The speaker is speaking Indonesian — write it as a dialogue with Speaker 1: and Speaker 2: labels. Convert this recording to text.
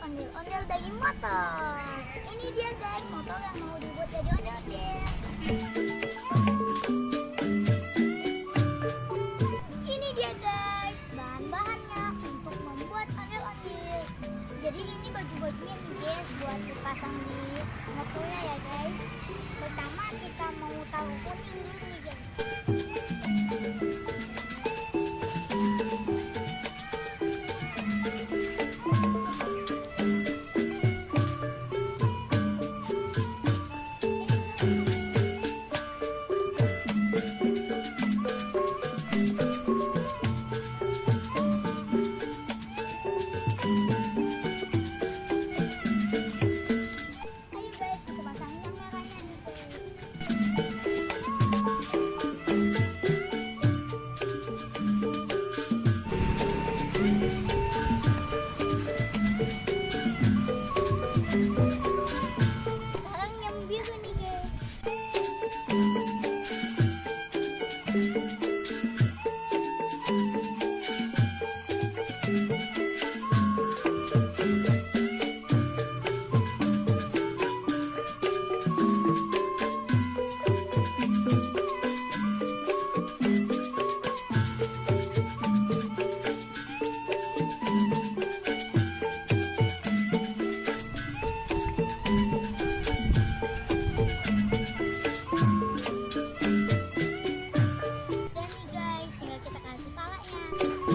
Speaker 1: ondel-ondel daging motor. Ini dia guys, motor yang mau dibuat jadi ondel-ondel. Ini dia guys, bahan-bahannya untuk membuat ondel-ondel. Jadi ini baju-bajunya nih guys, buat dipasang di motornya ya guys. Pertama kita mau taruh kuning dulu nih guys. Ayo guys, kita pasangin yang merahnya nih guys. Sekarang yang biru nih guys. Dan nih guys, tinggal kita kasih palanya.